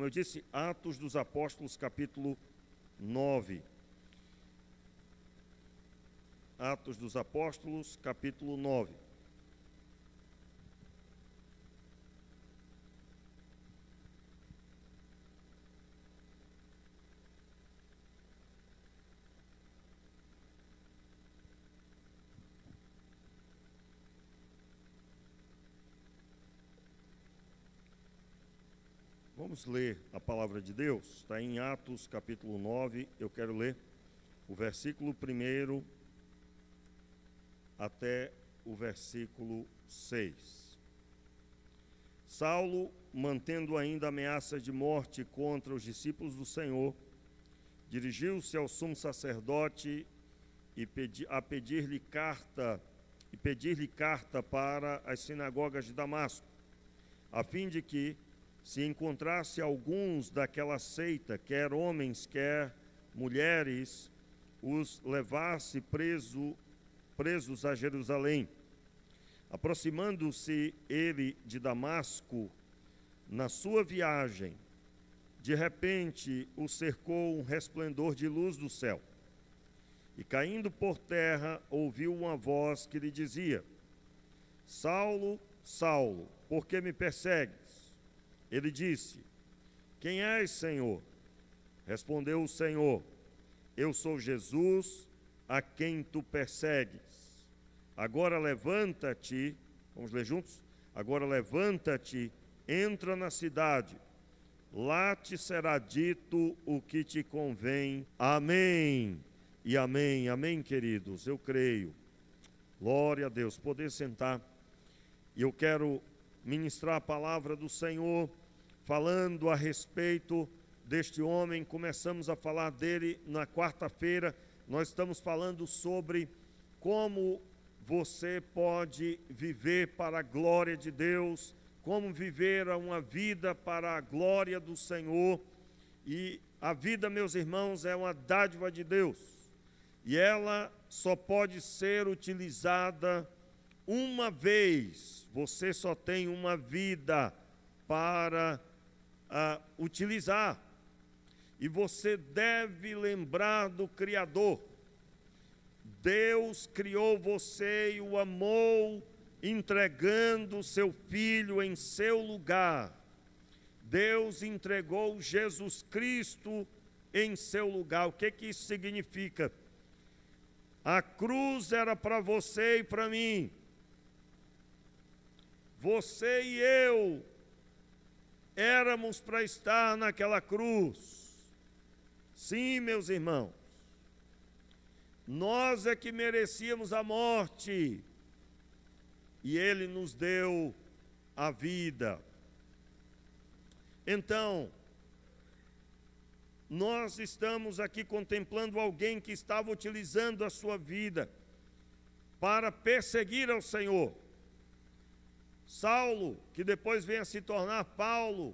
Como eu disse, Atos dos Apóstolos, capítulo 9. Atos dos Apóstolos, capítulo 9. Vamos ler a palavra de Deus, está em Atos capítulo 9, eu quero ler o versículo 1 até o versículo 6. Saulo, mantendo ainda ameaças de morte contra os discípulos do Senhor, dirigiu-se ao sumo sacerdote a pedir-lhe carta para as sinagogas de Damasco, a fim de que, se encontrasse alguns daquela seita, quer homens, quer mulheres, os levasse presos a Jerusalém. Aproximando-se ele de Damasco, na sua viagem, de repente o cercou um resplendor de luz do céu. E caindo por terra, ouviu uma voz que lhe dizia: Saulo, Saulo, por que me persegues? Ele disse: Quem és, Senhor? Respondeu o Senhor: Eu sou Jesus, a quem tu persegues. Agora levanta-te, vamos ler juntos? Agora levanta-te, entra na cidade, lá te será dito o que te convém. Amém e amém, amém, queridos, eu creio. Glória a Deus. Poder sentar. E eu quero ministrar a palavra do Senhor, falando a respeito deste homem. Começamos a falar dele na quarta-feira. Nós estamos falando sobre como você pode viver para a glória de Deus, como viver uma vida para a glória do Senhor. E a vida, meus irmãos, é uma dádiva de Deus, e ela só pode ser utilizada uma vez. Você só tem uma vida para utilizar, e você deve lembrar do Criador. Deus criou você e o amou, entregando o seu Filho em seu lugar. Deus entregou Jesus Cristo em seu lugar. O que isso significa? A cruz era para você e para mim. Você e eu éramos para estar naquela cruz. Sim, meus irmãos, nós é que merecíamos a morte, e Ele nos deu a vida. Então, nós estamos aqui contemplando alguém que estava utilizando a sua vida para perseguir ao Senhor. Saulo, que depois vem a se tornar Paulo,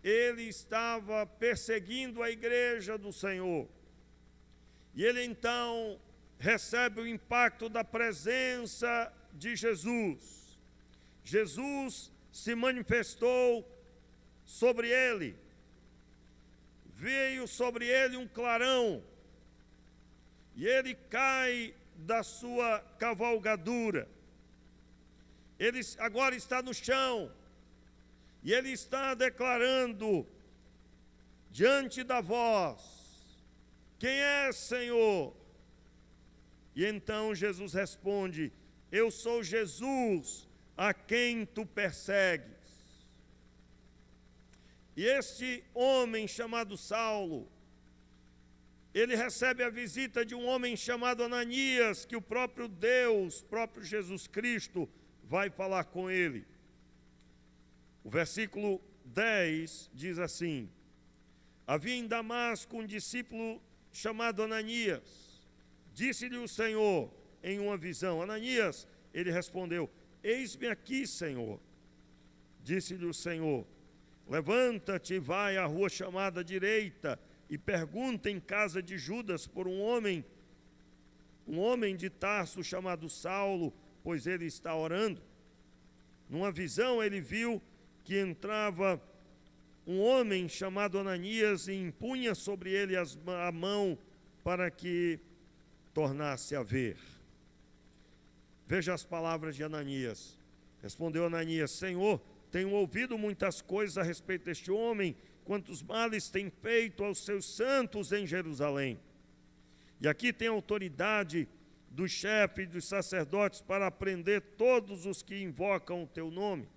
ele estava perseguindo a igreja do Senhor. E ele então recebe o impacto da presença de Jesus. Jesus se manifestou sobre ele. Veio sobre ele um clarão, e ele cai da sua cavalgadura. Ele agora está no chão, e ele está declarando diante da voz: Quem é, Senhor? E então Jesus responde: Eu sou Jesus, a quem tu persegues. E este homem chamado Saulo, ele recebe a visita de um homem chamado Ananias, que o próprio Deus, próprio Jesus Cristo, vai falar com ele. O versículo 10 diz assim: Havia em Damasco um discípulo chamado Ananias. Disse-lhe o Senhor em uma visão: Ananias. Ele respondeu: Eis-me aqui, Senhor. Disse-lhe o Senhor: Levanta-te e vai à rua chamada direita, e pergunta em casa de Judas por um homem de Tarso chamado Saulo, pois ele está orando. Numa visão ele viu que entrava um homem chamado Ananias e impunha sobre ele a mão para que tornasse a ver. Veja as palavras de Ananias. Respondeu Ananias: Senhor, tenho ouvido muitas coisas a respeito deste homem, quantos males tem feito aos seus santos em Jerusalém. E aqui tem autoridade dos chefes e dos sacerdotes para prender todos os que invocam o teu nome.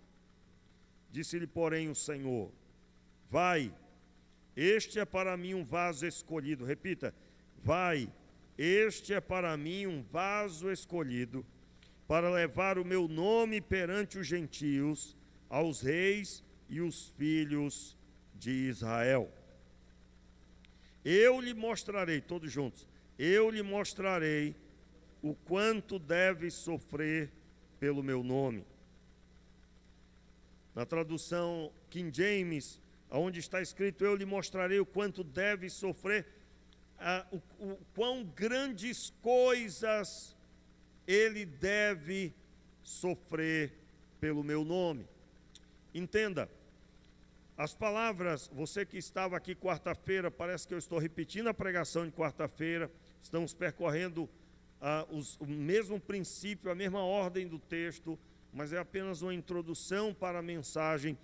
Disse-lhe, porém, o Senhor: vai, este é para mim um vaso escolhido. Repita: vai, este é para mim um vaso escolhido, para levar o meu nome perante os gentios, aos reis e os filhos de Israel. Eu lhe mostrarei, todos juntos, eu lhe mostrarei o quanto deve sofrer pelo meu nome. Na tradução King James, onde está escrito, eu lhe mostrarei o quanto deve sofrer, o quão grandes coisas ele deve sofrer pelo meu nome. Entenda, as palavras, você que estava aqui quarta-feira, parece que eu estou repetindo a pregação de quarta-feira, estamos percorrendo o mesmo princípio, a mesma ordem do texto, mas é apenas uma introdução para a mensagem,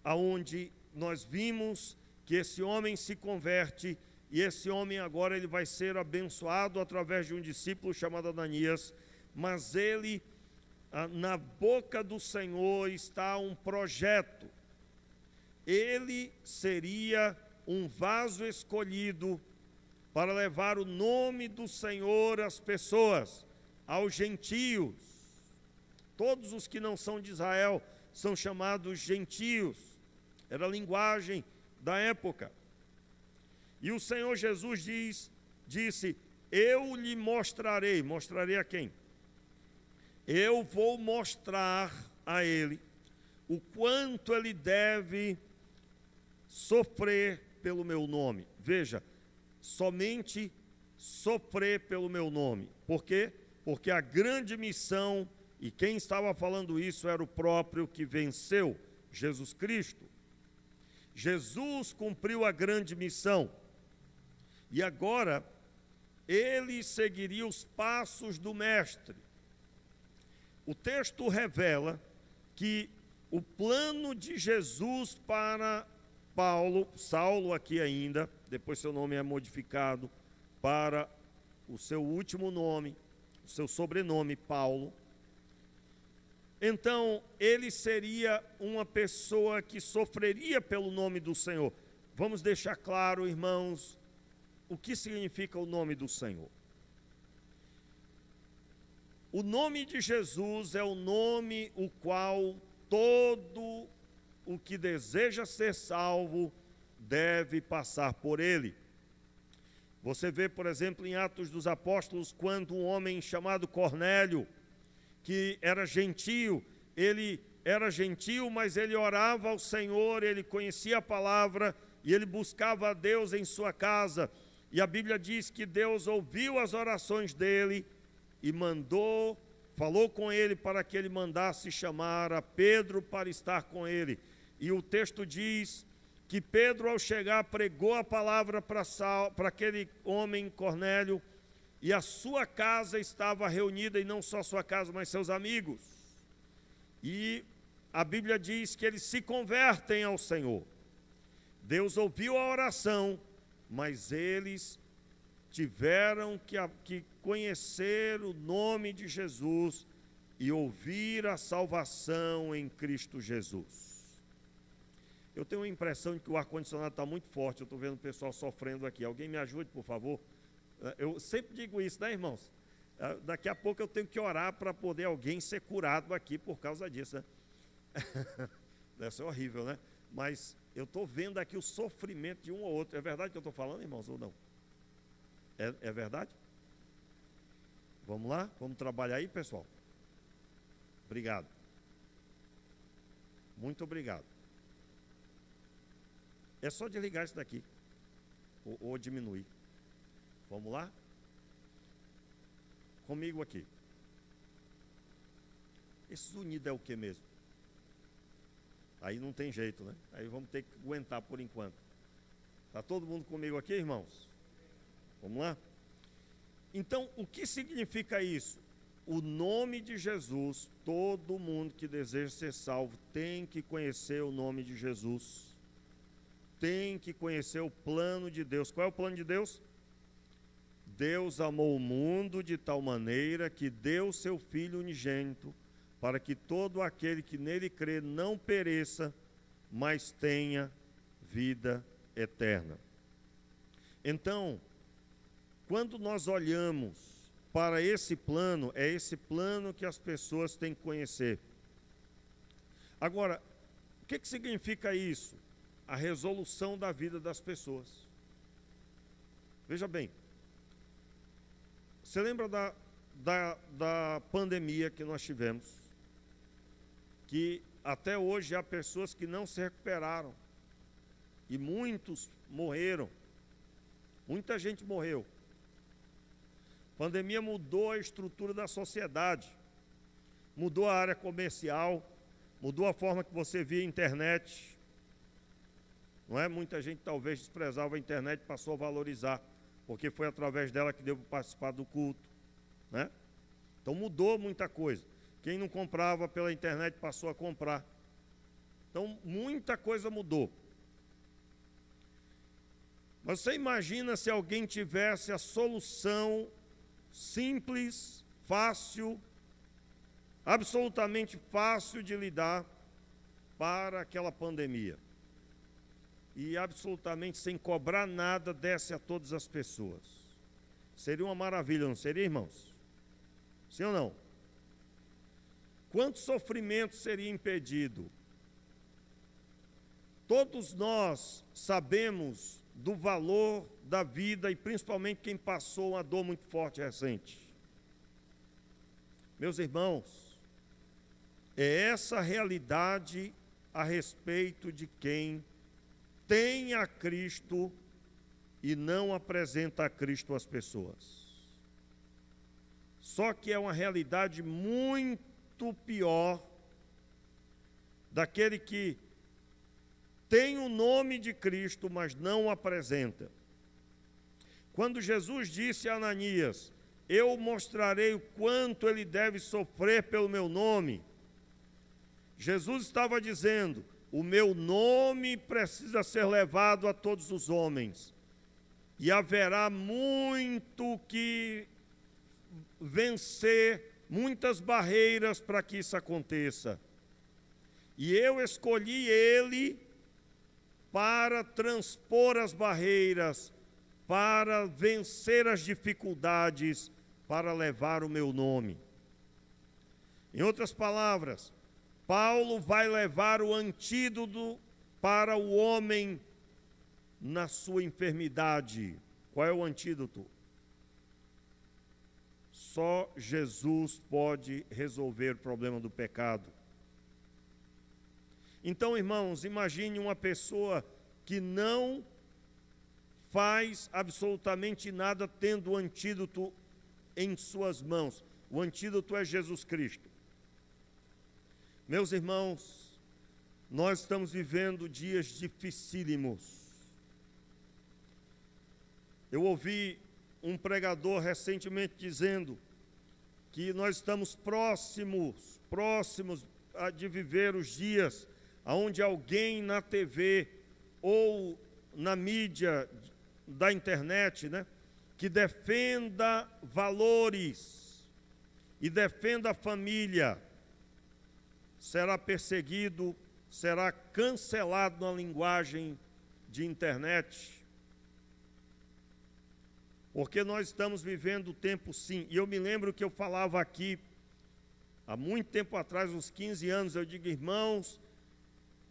aonde nós vimos que esse homem se converte, e esse homem agora ele vai ser abençoado através de um discípulo chamado Ananias, mas ele, na boca do Senhor está um projeto. Ele seria um vaso escolhido para levar o nome do Senhor às pessoas, aos gentios. Todos os que não são de Israel são chamados gentios. Era a linguagem da época. E o Senhor Jesus disse, eu lhe mostrarei. Mostrarei a quem? Eu vou mostrar a ele o quanto ele deve sofrer pelo meu nome. Veja, somente sofrer pelo meu nome. Por quê? Porque a grande missão, e quem estava falando isso era o próprio que venceu, Jesus Cristo. Jesus cumpriu a grande missão. E agora, ele seguiria os passos do Mestre. O texto revela que o plano de Jesus para Saulo aqui ainda, depois seu nome é modificado para o seu último nome, o seu sobrenome, Paulo. Então, ele seria uma pessoa que sofreria pelo nome do Senhor. Vamos deixar claro, irmãos, o que significa o nome do Senhor. O nome de Jesus é o nome o qual todo o que deseja ser salvo deve passar por ele. Você vê, por exemplo, em Atos dos Apóstolos, quando um homem chamado Cornélio, que era gentio, ele era gentio, mas ele orava ao Senhor, ele conhecia a palavra e ele buscava a Deus em sua casa. E a Bíblia diz que Deus ouviu as orações dele e falou com ele para que ele mandasse chamar a Pedro para estar com ele. E o texto diz que Pedro, ao chegar, pregou a palavra para aquele homem, Cornélio, e a sua casa estava reunida, e não só sua casa, mas seus amigos. E a Bíblia diz que eles se convertem ao Senhor. Deus ouviu a oração, mas eles tiveram que conhecer o nome de Jesus e ouvir a salvação em Cristo Jesus. Eu tenho a impressão de que o ar-condicionado está muito forte, eu estou vendo o pessoal sofrendo aqui. Alguém me ajude, por favor? Eu sempre digo isso, né, irmãos? Daqui a pouco eu tenho que orar para poder alguém ser curado aqui por causa disso, né? Deve ser horrível, né? Mas eu estou vendo aqui o sofrimento de um ou outro. É verdade que eu estou falando, irmãos, ou não? É verdade? Vamos lá? Vamos trabalhar aí, pessoal? Obrigado. Muito obrigado. É só desligar isso daqui. Ou diminuir. Vamos lá? Comigo aqui. Esse zunido é o que mesmo? Aí não tem jeito, né? Aí vamos ter que aguentar por enquanto. Está todo mundo comigo aqui, irmãos? Vamos lá? Então, o que significa isso? O nome de Jesus, todo mundo que deseja ser salvo tem que conhecer o nome de Jesus. Tem que conhecer o plano de Deus. Qual é o plano de Deus? Deus amou o mundo de tal maneira que deu seu Filho unigênito, para que todo aquele que nele crê não pereça, mas tenha vida eterna. Então, quando nós olhamos para esse plano, é esse plano que as pessoas têm que conhecer. Agora, o que significa isso? A resolução da vida das pessoas. Veja bem, você lembra da pandemia que nós tivemos? Que até hoje há pessoas que não se recuperaram. E muitos morreram. Muita gente morreu. A pandemia mudou a estrutura da sociedade, mudou a área comercial, mudou a forma que você via a internet. Não é? Muita gente talvez desprezava a internet, passou a valorizar, porque foi através dela que deu para participar do culto, né? Então mudou muita coisa. Quem não comprava pela internet passou a comprar. Então muita coisa mudou. Mas você imagina se alguém tivesse a solução simples, fácil, absolutamente fácil de lidar para aquela pandemia. E absolutamente sem cobrar nada desse a todas as pessoas. Seria uma maravilha, não seria, irmãos? Sim ou não? Quanto sofrimento seria impedido? Todos nós sabemos do valor da vida e principalmente quem passou uma dor muito forte recente. Meus irmãos, é essa a realidade a respeito de quem tem a Cristo e não apresenta a Cristo às pessoas. Só que é uma realidade muito pior daquele que tem o nome de Cristo, mas não o apresenta. Quando Jesus disse a Ananias, eu mostrarei o quanto ele deve sofrer pelo meu nome, Jesus estava dizendo, o meu nome precisa ser levado a todos os homens, e haverá muito que vencer, muitas barreiras para que isso aconteça. E eu escolhi ele para transpor as barreiras, para vencer as dificuldades, para levar o meu nome. Em outras palavras, Paulo vai levar o antídoto para o homem na sua enfermidade. Qual é o antídoto? Só Jesus pode resolver o problema do pecado. Então, irmãos, imagine uma pessoa que não faz absolutamente nada tendo o antídoto em suas mãos. O antídoto é Jesus Cristo. Meus irmãos, nós estamos vivendo dias dificílimos. Eu ouvi um pregador recentemente dizendo que nós estamos próximos de viver os dias onde alguém na TV ou na mídia da internet, né, que defenda valores e defenda a família, será perseguido, será cancelado na linguagem de internet. Porque nós estamos vivendo o tempo sim. E eu me lembro que eu falava aqui, há muito tempo atrás, uns 15 anos, eu digo, irmãos,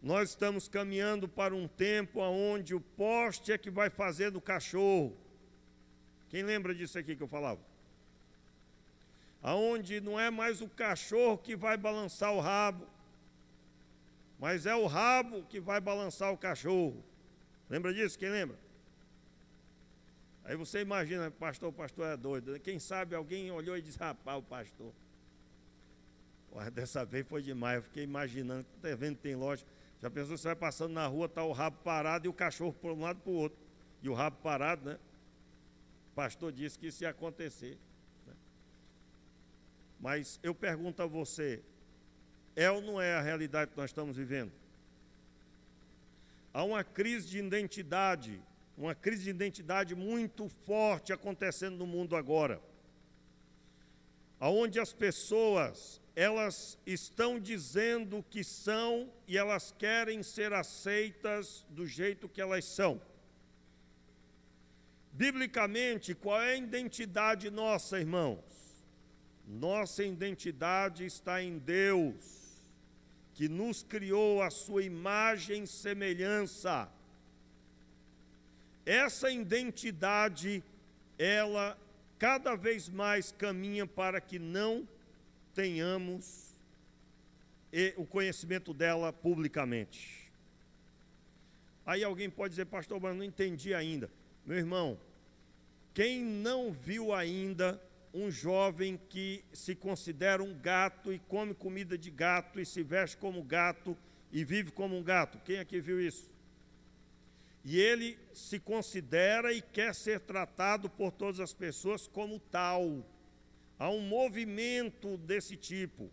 nós estamos caminhando para um tempo onde o poste é que vai fazer do cachorro. Quem lembra disso aqui que eu falava? Aonde não é mais o cachorro que vai balançar o rabo, mas é o rabo que vai balançar o cachorro. Lembra disso? Quem lembra? Aí você imagina, o pastor é doido. Quem sabe alguém olhou e disse, rapaz, o pastor. Dessa vez foi demais, eu fiquei imaginando, tá vendo, tem lógica. Já pensou, você vai passando na rua, está o rabo parado e o cachorro para um lado e para o outro. E o rabo parado, né? O pastor disse que isso ia acontecer. Né? Mas eu pergunto a você, é ou não é a realidade que nós estamos vivendo? Há uma crise de identidade muito forte acontecendo no mundo agora. Onde as pessoas, elas estão dizendo que são e elas querem ser aceitas do jeito que elas são. Biblicamente, qual é a identidade nossa, irmãos? Nossa identidade está em Deus, que nos criou a sua imagem e semelhança. Essa identidade, ela cada vez mais caminha para que não tenhamos o conhecimento dela publicamente. Aí alguém pode dizer, pastor, mas não entendi ainda. Meu irmão, quem não viu ainda um jovem que se considera um gato e come comida de gato e se veste como gato e vive como um gato? Quem aqui viu isso? E ele se considera e quer ser tratado por todas as pessoas como tal. Há um movimento desse tipo.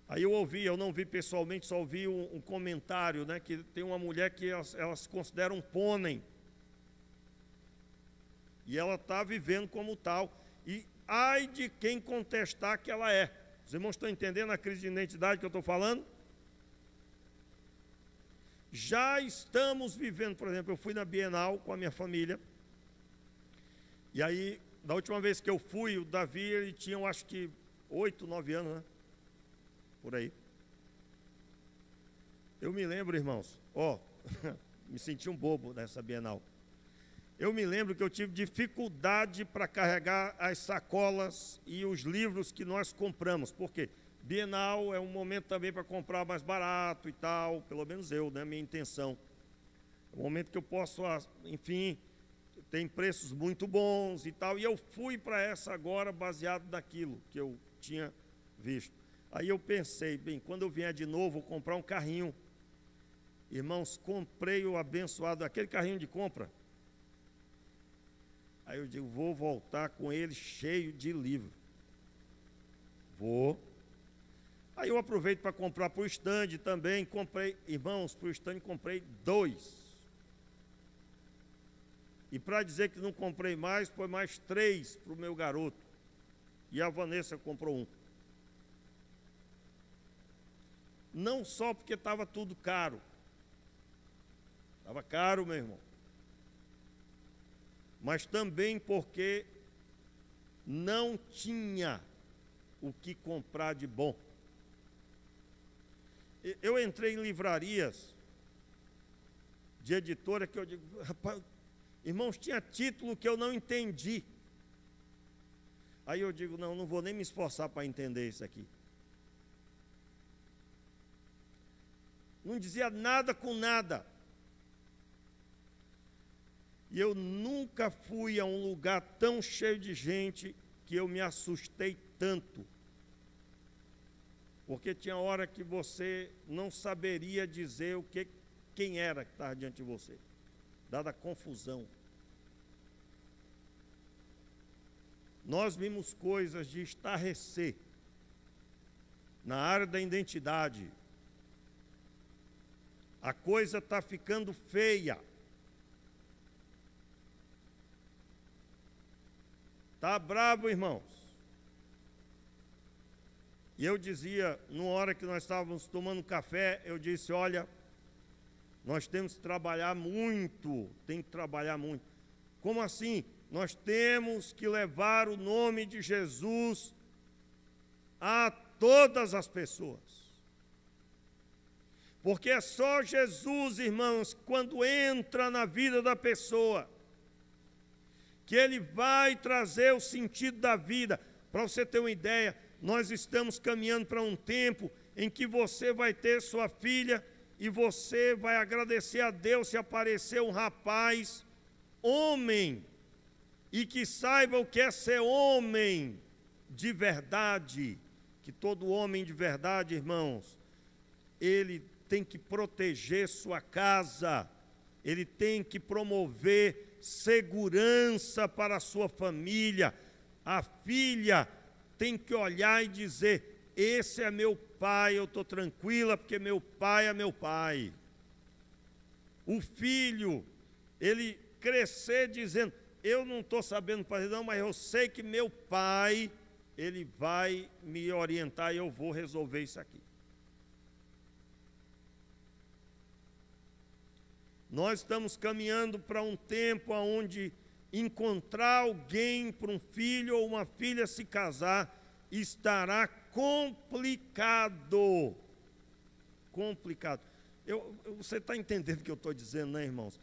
Aí eu não vi pessoalmente, só ouvi um comentário, né, que tem uma mulher que ela se considera um pônei. E ela está vivendo como tal. E ai de quem contestar que ela é. Os irmãos estão entendendo a crise de identidade que eu estou falando? Já estamos vivendo, por exemplo, eu fui na Bienal com a minha família, e aí, da última vez que eu fui, o Davi, ele tinha, eu acho que 8, 9 anos, né? Por aí. Eu me lembro, irmãos, me senti um bobo nessa Bienal. Eu me lembro que eu tive dificuldade para carregar as sacolas e os livros que nós compramos. Por quê? Bienal é um momento também para comprar mais barato e tal, pelo menos eu, né, minha intenção. É um momento que eu posso, enfim, tem preços muito bons e tal, e eu fui para essa agora baseado naquilo que eu tinha visto. Aí eu pensei, bem, quando eu vier de novo, vou comprar um carrinho. Irmãos, comprei o abençoado, aquele carrinho de compra. Aí eu digo, vou voltar com ele cheio de livro. Vou. Aí eu aproveito para comprar para o stand também, comprei, irmãos, para o stand comprei 2. E para dizer que não comprei mais, foi mais 3 para o meu garoto. E a Vanessa comprou 1. Não só porque estava tudo caro. Estava caro, meu irmão. Mas também porque não tinha o que comprar de bom. Eu entrei em livrarias de editora que eu digo, rapaz, irmãos, tinha título que eu não entendi. Aí eu digo, não vou nem me esforçar para entender isso aqui. Não dizia nada com nada. E eu nunca fui a um lugar tão cheio de gente que eu me assustei tanto. Porque tinha hora que você não saberia dizer quem era que estava diante de você, dada a confusão. Nós vimos coisas de estarrecer na área da identidade. A coisa está ficando feia. Está bravo, irmãos. E eu dizia, numa hora que nós estávamos tomando café, eu disse, olha, nós temos que trabalhar muito, tem que trabalhar muito. Como assim? Nós temos que levar o nome de Jesus a todas as pessoas. Porque é só Jesus, irmãos, quando entra na vida da pessoa, que ele vai trazer o sentido da vida. Para você ter uma ideia, nós estamos caminhando para um tempo em que você vai ter sua filha e você vai agradecer a Deus se aparecer um rapaz, homem, e que saiba o que é ser homem de verdade, que todo homem de verdade, irmãos, ele tem que proteger sua casa, ele tem que promover segurança para a sua família. A filha tem que olhar e dizer: esse é meu pai, eu estou tranquila porque meu pai é meu pai. O filho, ele crescer dizendo: eu não estou sabendo fazer não, mas eu sei que meu pai, ele vai me orientar e eu vou resolver isso aqui. Nós estamos caminhando para um tempo onde encontrar alguém para um filho ou uma filha se casar estará complicado. Complicado. Você está entendendo o que eu estou dizendo, né, irmãos?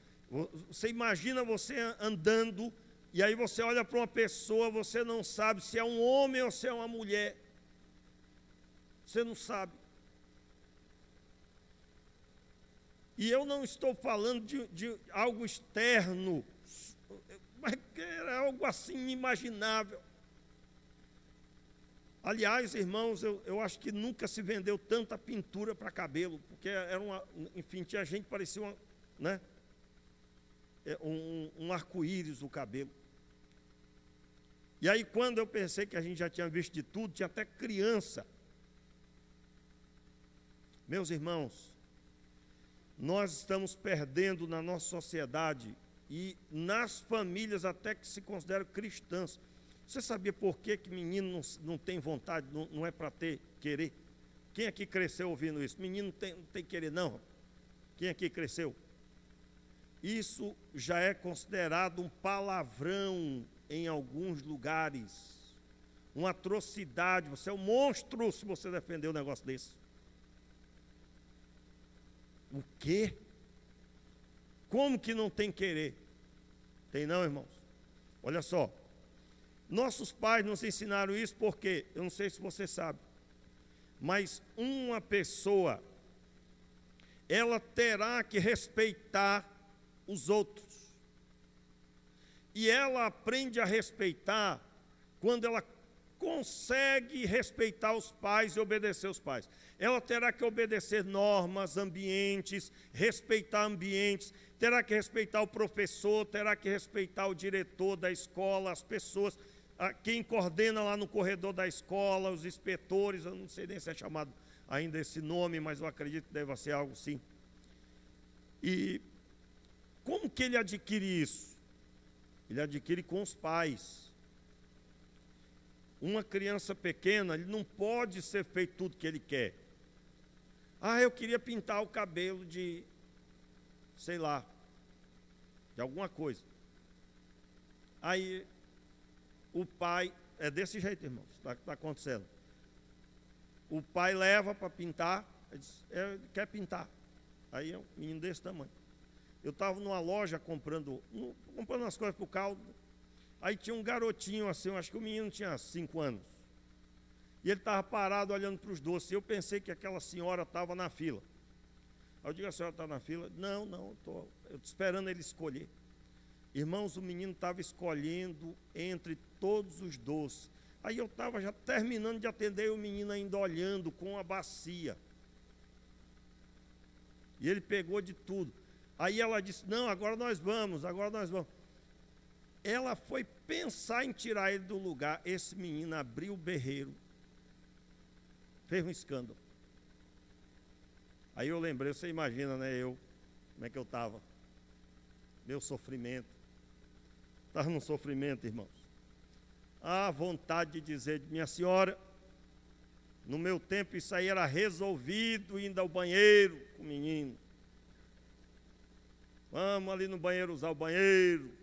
Você imagina você andando e aí você olha para uma pessoa, você não sabe se é um homem ou se é uma mulher. Você não sabe. E eu não estou falando de algo externo, mas era algo assim inimaginável. Aliás, irmãos, eu acho que nunca se vendeu tanta pintura para cabelo, porque era enfim, tinha gente que parecia né, um arco-íris o cabelo. E aí, quando eu pensei que a gente já tinha visto de tudo, tinha até criança. Meus irmãos, nós estamos perdendo na nossa sociedade e nas famílias até que se consideram cristãs. Você sabia por que menino não tem vontade, não é para querer? Quem aqui cresceu ouvindo isso? Menino não tem querer, não. Quem aqui cresceu? Isso já é considerado um palavrão em alguns lugares. Uma atrocidade. Você é um monstro se você defender um negócio desse. O quê? Como que não tem querer? Tem não, irmãos? Olha só. Nossos pais nos ensinaram isso porque, eu não sei se você sabe, mas uma pessoa, ela terá que respeitar os outros. E ela aprende a respeitar quando ela consegue respeitar os pais e obedecer os pais. Ela terá que obedecer normas, ambientes, respeitar ambientes, terá que respeitar o professor, terá que respeitar o diretor da escola, as pessoas, quem coordena lá no corredor da escola, os inspetores, eu não sei nem se é chamado ainda esse nome, mas eu acredito que deve ser algo assim. E como que ele adquire isso? Ele adquire com os pais. Uma criança pequena, ele não pode ser feito tudo que ele quer. Eu queria pintar o cabelo de, sei lá, de alguma coisa. Aí, o pai, é desse jeito, irmãos, está acontecendo. O pai leva para pintar, ele diz, quer pintar. Aí é um menino desse tamanho. Eu estava numa loja comprando umas coisas para o caldo. Aí tinha um garotinho assim, eu acho que o menino tinha 5 anos. E ele estava parado olhando para os doces. Eu pensei que aquela senhora estava na fila. Aí eu digo: a senhora está na fila? Não, eu estou esperando ele escolher. Irmãos, o menino estava escolhendo entre todos os doces. Aí eu estava já terminando de atender e o menino ainda olhando com a bacia. E ele pegou de tudo. Aí ela disse: não, agora nós vamos. Ela foi pensar em tirar ele do lugar. Esse menino abriu o berreiro, fez um escândalo. Aí eu lembrei, você imagina, né, como é que eu estava? Meu sofrimento. Estava num sofrimento, irmãos. A vontade de dizer: minha senhora, no meu tempo isso aí era resolvido, indo ao banheiro com o menino. Vamos ali no banheiro usar o banheiro.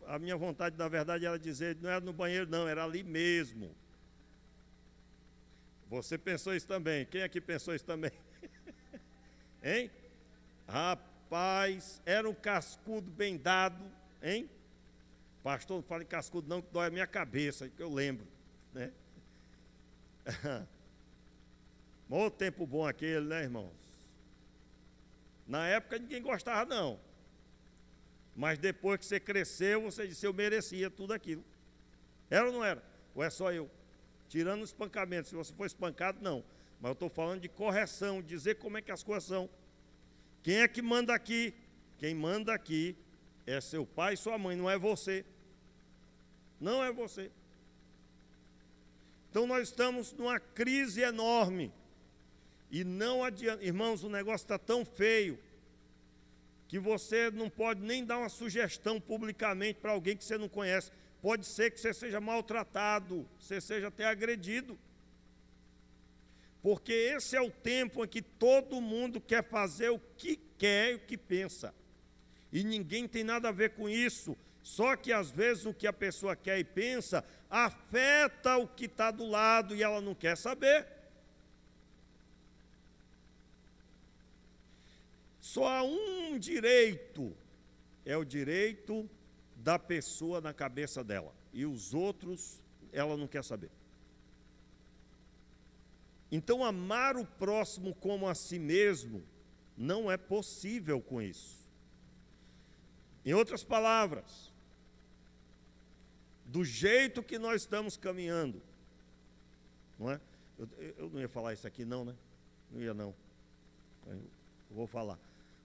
A minha vontade, na verdade, era dizer: não era no banheiro não, era ali mesmo. Você pensou isso também? Quem aqui pensou isso também? Hein? Rapaz, era um cascudo bem dado, hein? Pastor, não fala em cascudo não, que dói a minha cabeça, que eu lembro, né? Mó tempo bom aquele, né, irmãos? Na época ninguém gostava não. Mas depois que você cresceu, você disse: eu merecia tudo aquilo. Era ou não era? Ou é só eu? Tirando o espancamento, se você for espancado, não. Mas eu estou falando de correção, dizer como é que as coisas são. Quem é que manda aqui? Quem manda aqui é seu pai e sua mãe, não é você. Não é você. Então nós estamos numa crise enorme. E não adianta, irmãos, o negócio está tão feio que você não pode nem dar uma sugestão publicamente para alguém que você não conhece. Pode ser que você seja maltratado, você seja até agredido. Porque esse é o tempo em que todo mundo quer fazer o que quer e o que pensa. E ninguém tem nada a ver com isso. Só que às vezes o que a pessoa quer e pensa afeta o que está do lado e ela não quer saber. Só há um direito, é o direito da pessoa na cabeça dela. E os outros, ela não quer saber. Então, amar o próximo como a si mesmo não é possível com isso. Em outras palavras, do jeito que nós estamos caminhando, não é? Eu não ia falar isso aqui não, né? Não ia não. Eu vou falar.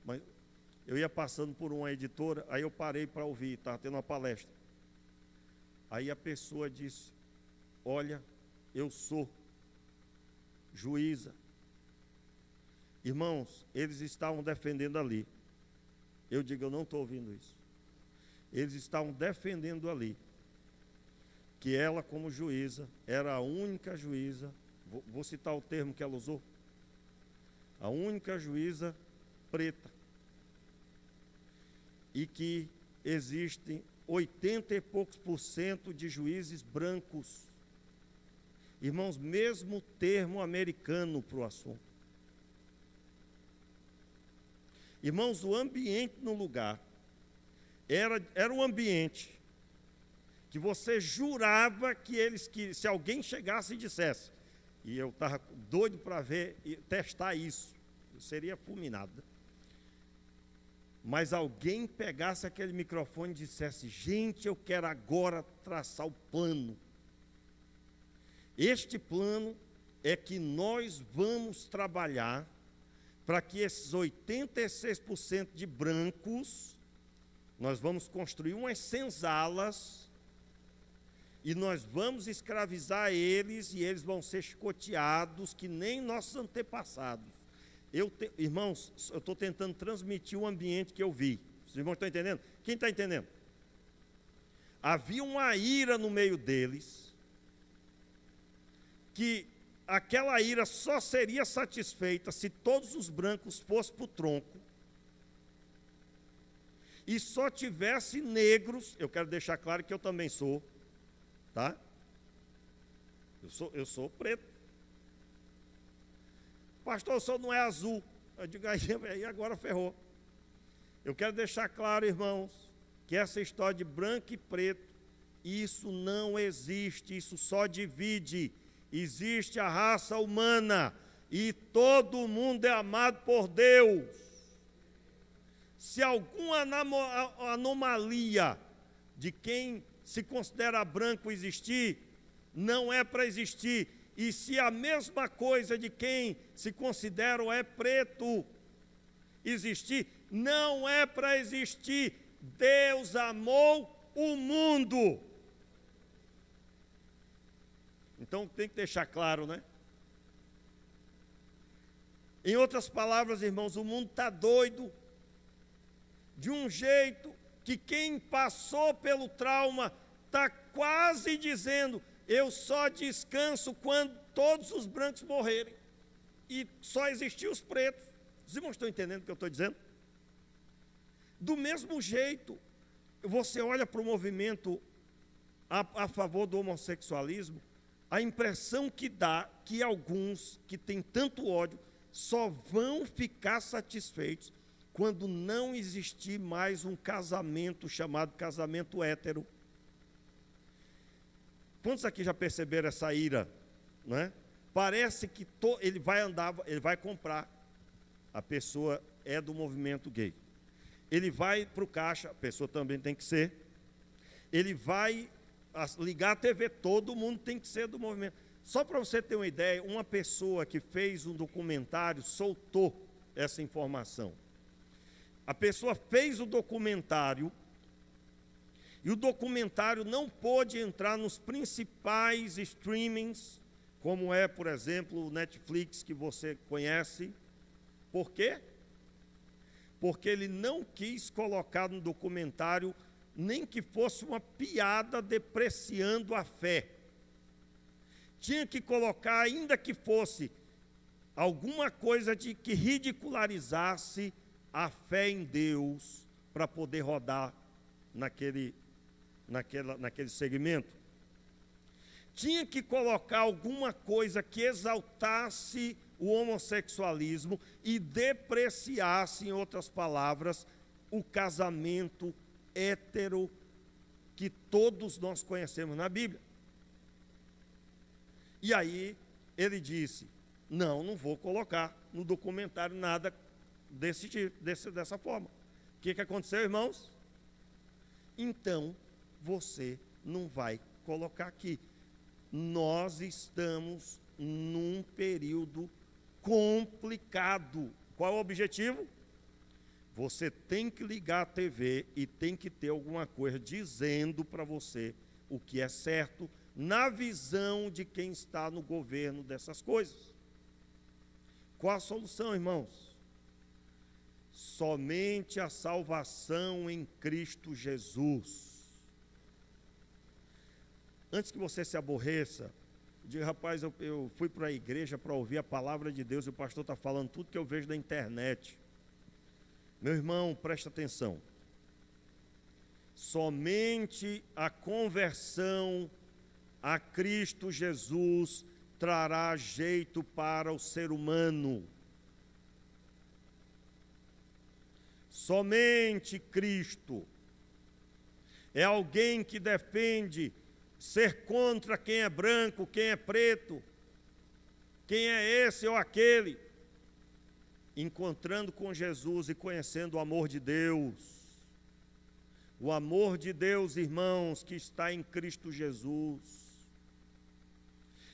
Mas eu ia passando por uma editora, aí eu parei para ouvir, estava tendo uma palestra. Aí a pessoa disse, olha, eu sou juíza. Irmãos, eles estavam defendendo ali. Eu digo, eu não estou ouvindo isso. Eles estavam defendendo ali que ela, como juíza, era a única juíza, vou citar o termo que ela usou, a única juíza preta. E que existem 80 e poucos % de juízes brancos. Irmãos, mesmo termo americano para o assunto. Irmãos, o ambiente no lugar era um ambiente que você jurava que se alguém chegasse e dissesse, e eu estava doido para ver e testar isso, eu seria fulminado. Mas alguém pegasse aquele microfone e dissesse, gente, eu quero agora traçar o plano. Este plano é que nós vamos trabalhar para que esses 86% de brancos, nós vamos construir umas senzalas e nós vamos escravizar eles e eles vão ser chicoteados que nem nossos antepassados. Irmãos, eu estou tentando transmitir o ambiente que eu vi. Os irmãos estão entendendo? Quem está entendendo? Havia uma ira no meio deles, que aquela ira só seria satisfeita se todos os brancos fossem para o tronco, e só tivesse negros. Eu quero deixar claro que eu também sou, tá? Eu sou preto. Pastor, o senhor não é azul. Eu digo, aí agora ferrou. Eu quero deixar claro, irmãos, que essa história de branco e preto, isso não existe, isso só divide. Existe a raça humana e todo mundo é amado por Deus. Se alguma anomalia de quem se considera branco existir, não é para existir. E se a mesma coisa de quem se considera é preto existir, não é para existir. Deus amou o mundo. Então tem que deixar claro, né? Em outras palavras, irmãos, o mundo está doido de um jeito que quem passou pelo trauma está quase dizendo, eu só descanso quando todos os brancos morrerem. E só existiam os pretos. Os irmãos estão entendendo o que eu estou dizendo? Do mesmo jeito, você olha para o movimento a favor do homossexualismo, a impressão que dá que alguns que têm tanto ódio só vão ficar satisfeitos quando não existir mais um casamento chamado casamento hétero. Quantos aqui já perceberam essa ira, não é? Parece que ele vai comprar, a pessoa é do movimento gay. Ele vai para o caixa, a pessoa também tem que ser. Ele vai ligar a TV, todo mundo tem que ser do movimento. Só para você ter uma ideia, uma pessoa que fez um documentário soltou essa informação. A pessoa fez o documentário e o documentário não pôde entrar nos principais streamings, como é, por exemplo, o Netflix, que você conhece. Por quê? Porque ele não quis colocar no documentário nem que fosse uma piada depreciando a fé. Tinha que colocar, ainda que fosse alguma coisa de que ridicularizasse a fé em Deus, para poder rodar naquele segmento. Tinha que colocar alguma coisa que exaltasse o homossexualismo e depreciasse, em outras palavras, o casamento hétero que todos nós conhecemos na Bíblia. E aí ele disse, não vou colocar no documentário nada dessa forma. O que aconteceu, irmãos? Então, você não vai colocar aqui. Nós estamos num período complicado. Qual é o objetivo? Você tem que ligar a TV e tem que ter alguma coisa dizendo para você o que é certo, na visão de quem está no governo dessas coisas. Qual a solução, irmãos? Somente a salvação em Cristo Jesus. Antes que você se aborreça, diga, rapaz, eu fui para a igreja para ouvir a palavra de Deus e o pastor está falando tudo que eu vejo na internet. Meu irmão, presta atenção. Somente a conversão a Cristo Jesus trará jeito para o ser humano. Somente Cristo. É alguém que defende ser contra quem é branco, quem é preto, quem é esse ou aquele. Encontrando com Jesus e conhecendo o amor de Deus. O amor de Deus, irmãos, que está em Cristo Jesus.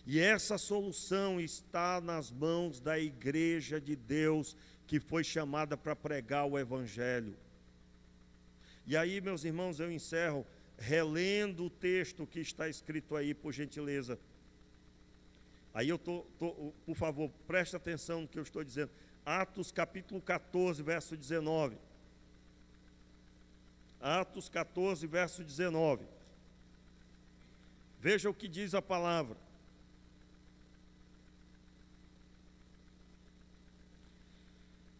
E essa solução está nas mãos da igreja de Deus, que foi chamada para pregar o Evangelho. E aí, meus irmãos, eu encerro relendo o texto que está escrito aí, por gentileza. Aí por favor, preste atenção no que eu estou dizendo. Atos capítulo 14, verso 19. Atos 14, verso 19. Veja o que diz a palavra.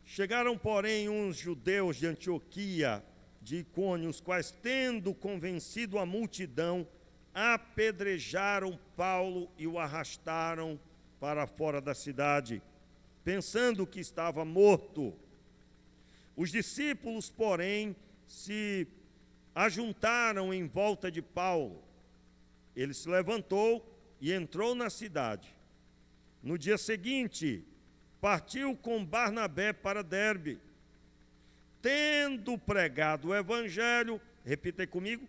Chegaram, porém, uns judeus de Antioquia, de Icônio, os quais, tendo convencido a multidão, apedrejaram Paulo e o arrastaram para fora da cidade, pensando que estava morto. Os discípulos, porém, se ajuntaram em volta de Paulo. Ele se levantou e entrou na cidade. No dia seguinte, partiu com Barnabé para Derbe. Tendo pregado o evangelho, repita aí comigo,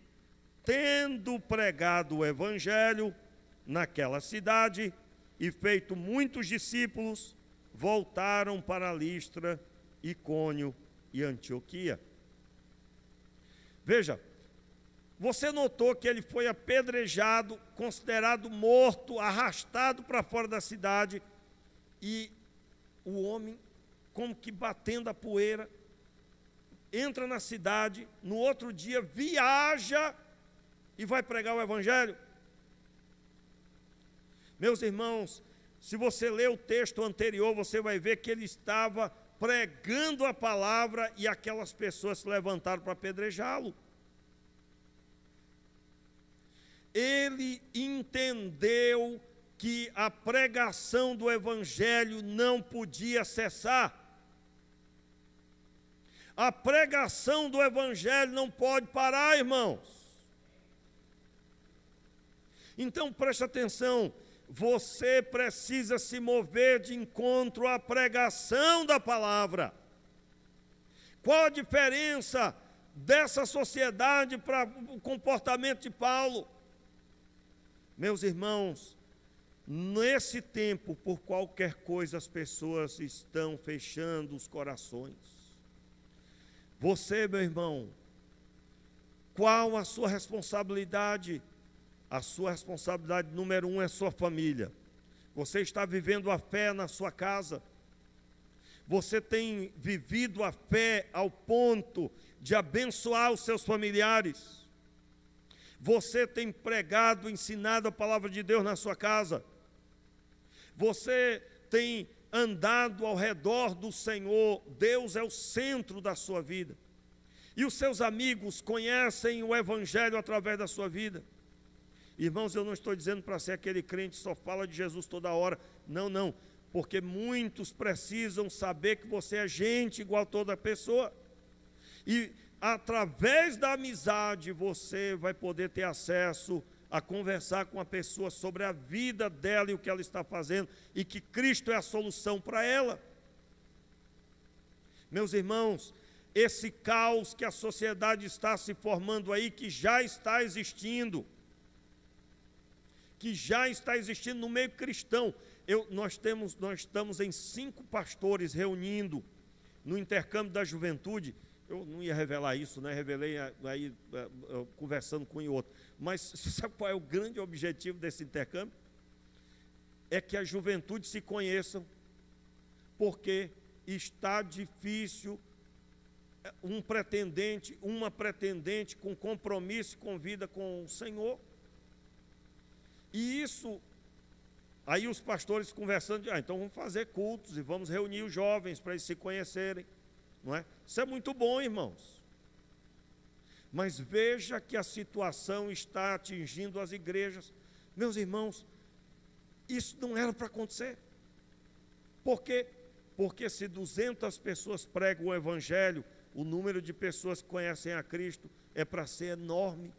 tendo pregado o evangelho naquela cidade e feito muitos discípulos, voltaram para Listra, Icônio e Antioquia. Veja, você notou que ele foi apedrejado, considerado morto, arrastado para fora da cidade, e o homem, como que batendo a poeira, entra na cidade, no outro dia viaja e vai pregar o evangelho. Meus irmãos, se você ler o texto anterior, você vai ver que ele estava pregando a palavra e aquelas pessoas se levantaram para apedrejá-lo. Ele entendeu que a pregação do evangelho não podia cessar. A pregação do evangelho não pode parar, irmãos. Então preste atenção, você precisa se mover de encontro à pregação da palavra. Qual a diferença dessa sociedade para o comportamento de Paulo? Meus irmãos, nesse tempo, por qualquer coisa, as pessoas estão fechando os corações. Você, meu irmão, qual a sua responsabilidade? A sua responsabilidade número 1 é sua família. Você está vivendo a fé na sua casa? Você tem vivido a fé ao ponto de abençoar os seus familiares? Você tem pregado, ensinado a palavra de Deus na sua casa? Você tem andado ao redor do Senhor? Deus é o centro da sua vida. E os seus amigos conhecem o Evangelho através da sua vida? Irmãos, eu não estou dizendo para ser aquele crente que só fala de Jesus toda hora. Não, não. Porque muitos precisam saber que você é gente igual a toda pessoa. E através da amizade você vai poder ter acesso a conversar com a pessoa sobre a vida dela e o que ela está fazendo, e que Cristo é a solução para ela. Meus irmãos, esse caos que a sociedade está se formando aí, que já está existindo no meio cristão. Nós estamos em 5 pastores reunindo no intercâmbio da juventude. Eu não ia revelar isso, né? Revelei aí conversando com um e outro. Mas você sabe qual é o grande objetivo desse intercâmbio? É que a juventude se conheçam, porque está difícil um pretendente, uma pretendente com compromisso, com vida com o Senhor. E isso, aí os pastores conversando, então vamos fazer cultos e vamos reunir os jovens para eles se conhecerem, não é? Isso é muito bom, irmãos. Mas veja que a situação está atingindo as igrejas. Meus irmãos, isso não era para acontecer. Por quê? Porque se 200 pessoas pregam o Evangelho, o número de pessoas que conhecem a Cristo é para ser enorme.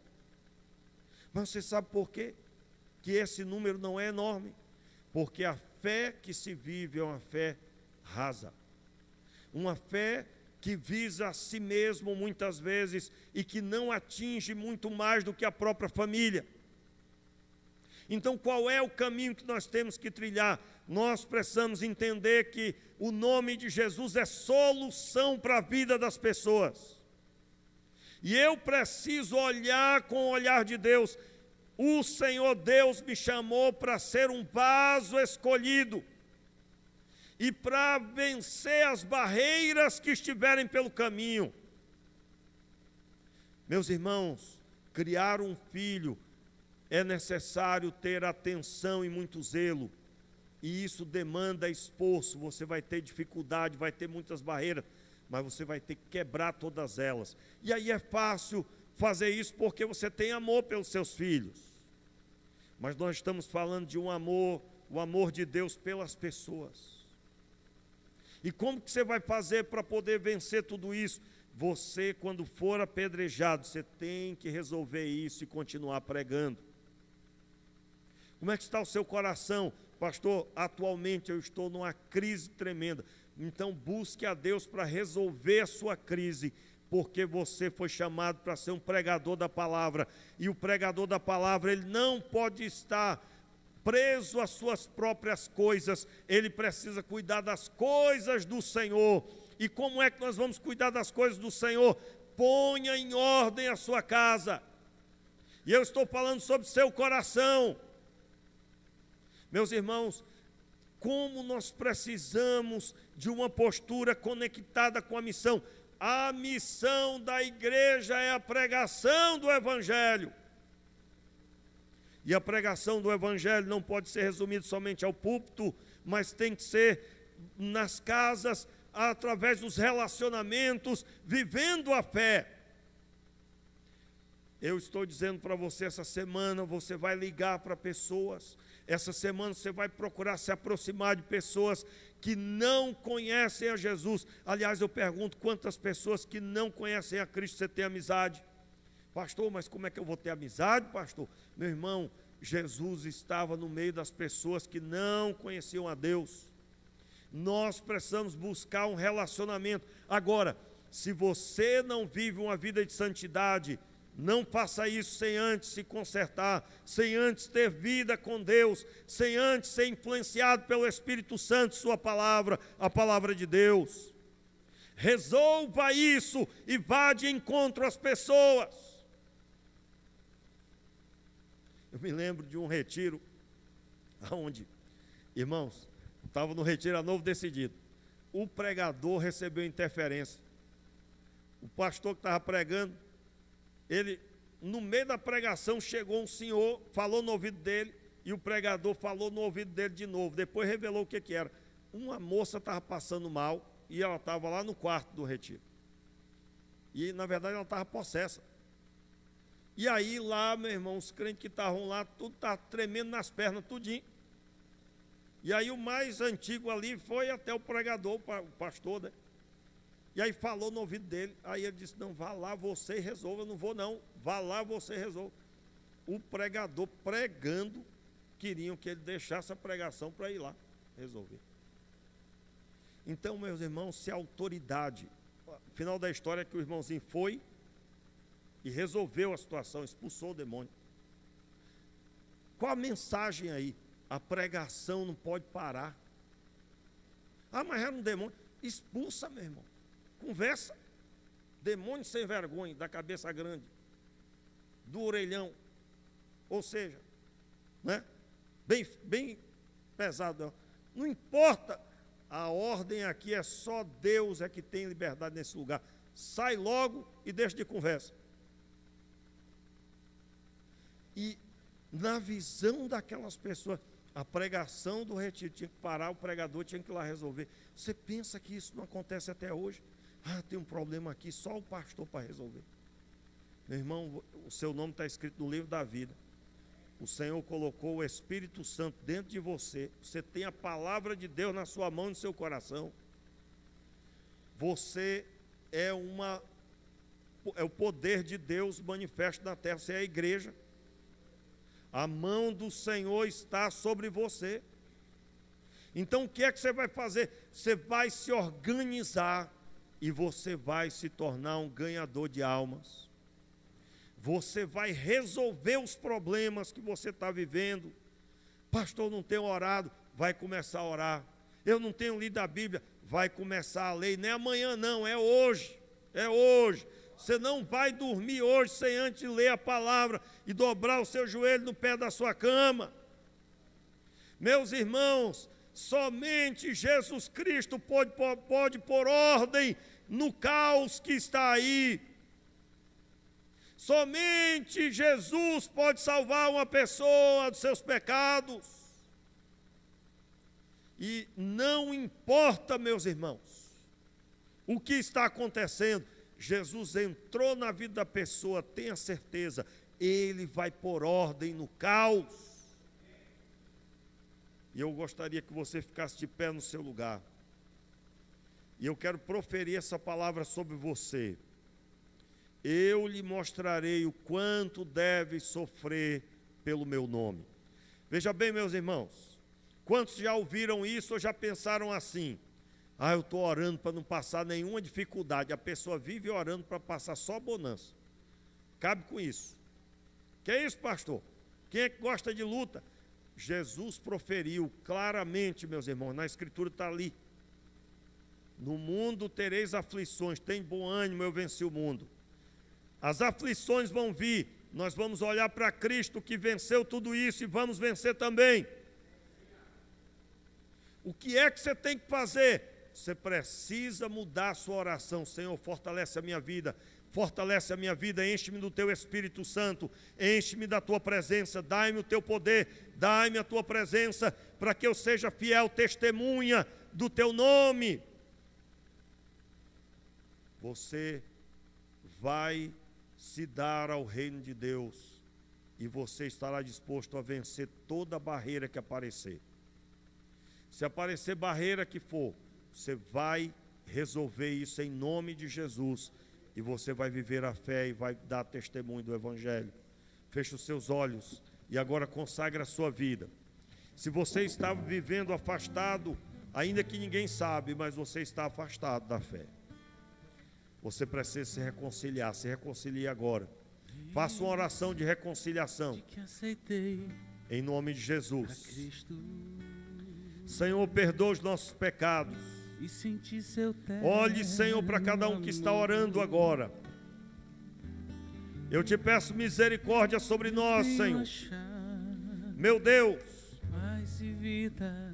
Mas você sabe por quê que esse número não é enorme? Porque a fé que se vive é uma fé rasa, uma fé que visa a si mesmo muitas vezes e que não atinge muito mais do que a própria família. Então, qual é o caminho que nós temos que trilhar? Nós precisamos entender que o nome de Jesus é solução para a vida das pessoas. E eu preciso olhar com o olhar de Deus. O Senhor Deus me chamou para ser um vaso escolhido e para vencer as barreiras que estiverem pelo caminho. Meus irmãos, criar um filho é necessário ter atenção e muito zelo, e isso demanda esforço. Você vai ter dificuldade, vai ter muitas barreiras, mas você vai ter que quebrar todas elas. E aí é fácil fazer isso porque você tem amor pelos seus filhos. Mas nós estamos falando de um amor, o amor de Deus pelas pessoas. E como que você vai fazer para poder vencer tudo isso? Você, quando for apedrejado, você tem que resolver isso e continuar pregando. Como é que está o seu coração? Pastor, atualmente eu estou numa crise tremenda. Então busque a Deus para resolver a sua crise, porque você foi chamado para ser um pregador da palavra. E o pregador da palavra, ele não pode estar preso às suas próprias coisas, ele precisa cuidar das coisas do Senhor. E como é que nós vamos cuidar das coisas do Senhor? Ponha em ordem a sua casa. E eu estou falando sobre seu coração. Meus irmãos, como nós precisamos de uma postura conectada com a missão. A missão da igreja é a pregação do Evangelho. E a pregação do Evangelho não pode ser resumida somente ao púlpito, mas tem que ser nas casas, através dos relacionamentos, vivendo a fé. Eu estou dizendo para você, essa semana você vai ligar para pessoas, essa semana você vai procurar se aproximar de pessoas que não conhecem a Jesus. Aliás, eu pergunto, quantas pessoas que não conhecem a Cristo você tem amizade? Pastor, mas como é que eu vou ter amizade, pastor? Meu irmão, Jesus estava no meio das pessoas que não conheciam a Deus. Nós precisamos buscar um relacionamento. Agora, se você não vive uma vida de santidade, Não faça isso sem antes se consertar, sem antes ter vida com Deus, sem antes ser influenciado pelo Espírito Santo, sua palavra, a palavra de Deus. Resolva isso e vá de encontro às pessoas. Eu me lembro de um retiro, onde, irmãos, estava no retiro a Novo Decidido. O pregador recebeu interferência. O pastor que estava pregando, ele, no meio da pregação, chegou um senhor, falou no ouvido dele, e o pregador falou no ouvido dele de novo. Depois revelou o que era. Uma moça estava passando mal, e ela estava lá no quarto do retiro. E, na verdade, ela estava possessa. E aí, lá, meu irmão, os crentes que estavam lá, tudo estava tremendo nas pernas, tudinho. E aí, o mais antigo ali foi até o pregador, o pastor, né? E aí falou no ouvido dele, aí ele disse, não, vá lá você e resolva, eu não vou não, vá lá você e resolva. O pregador pregando, queriam que ele deixasse a pregação para ir lá resolver. Então, meus irmãos, se a autoridade, o final da história é que o irmãozinho foi e resolveu a situação, expulsou o demônio. Qual a mensagem aí? A pregação não pode parar. Ah, mas era um demônio. Expulsa, meu irmão. Conversa. Demônio sem vergonha, da cabeça grande, do orelhão. Ou seja, né? Bem pesado. Não importa. A ordem aqui é só Deus é que tem liberdade nesse lugar. Sai logo e deixa de conversa. E na visão daquelas pessoas, a pregação do retiro tinha que parar, o pregador tinha que ir lá resolver. Você pensa que isso não acontece até hoje? Ah, tem um problema aqui, só o pastor para resolver. Meu irmão, o seu nome está escrito no livro da vida. O Senhor colocou o Espírito Santo dentro de você. Você tem a palavra de Deus na sua mão e no seu coração. Você é o poder de Deus manifesto na terra. Você é a igreja. A mão do Senhor está sobre você. Então o que é que você vai fazer? Você vai se organizar e você vai se tornar um ganhador de almas. Você vai resolver os problemas que você está vivendo. Pastor, não tenho orado, vai começar a orar. Eu não tenho lido a Bíblia, vai começar a ler. Não é amanhã não, é hoje. É hoje. Você não vai dormir hoje sem antes ler a palavra e dobrar o seu joelho no pé da sua cama. Meus irmãos, somente Jesus Cristo pode pôr ordem no caos que está aí. Somente Jesus pode salvar uma pessoa dos seus pecados. E não importa, meus irmãos, o que está acontecendo, Jesus entrou na vida da pessoa, tenha certeza, Ele vai pôr ordem no caos. E eu gostaria que você ficasse de pé no seu lugar. E eu quero proferir essa palavra sobre você. Eu lhe mostrarei o quanto deve sofrer pelo meu nome. Veja bem, meus irmãos, quantos já ouviram isso ou já pensaram assim? Ah, eu estou orando para não passar nenhuma dificuldade. A pessoa vive orando para passar só bonança. Cabe com isso. Que é isso, pastor? Quem é que gosta de luta? Jesus proferiu claramente, meus irmãos, na Escritura está ali. No mundo tereis aflições, tem bom ânimo, eu venci o mundo. As aflições vão vir, nós vamos olhar para Cristo que venceu tudo isso e vamos vencer também. O que é que você tem que fazer? Você precisa mudar a sua oração. Senhor, fortalece a minha vida, enche-me do teu Espírito Santo, enche-me da tua presença, dai-me o teu poder, dai-me a tua presença, para que eu seja fiel testemunha do teu nome. Você vai se dar ao reino de Deus e você estará disposto a vencer toda barreira que aparecer. Se aparecer barreira que for, você vai resolver isso em nome de Jesus e você vai viver a fé e vai dar testemunho do Evangelho. Feche os seus olhos e agora consagre a sua vida. Se você está vivendo afastado, ainda que ninguém sabe, mas você está afastado da fé, você precisa se reconciliar, se reconcilie agora. Faça uma oração de reconciliação. Em nome de Jesus. Senhor, perdoa os nossos pecados. Olhe, Senhor, para cada um que está orando agora. Eu te peço misericórdia sobre nós, Senhor. Meu Deus,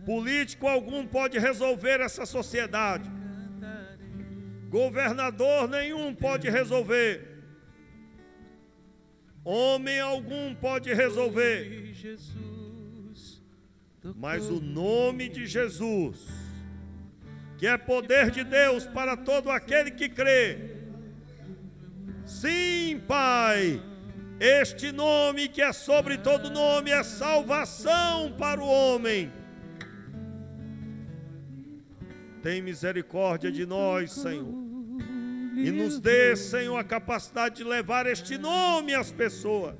político algum pode resolver essa sociedade. Governador nenhum pode resolver. Homem algum pode resolver. Mas o nome de Jesus, que é poder de Deus para todo aquele que crê. Sim, Pai, este nome que é sobre todo nome é salvação para o homem. Tem misericórdia de nós, Senhor. E nos dê, Senhor, a capacidade de levar este nome às pessoas.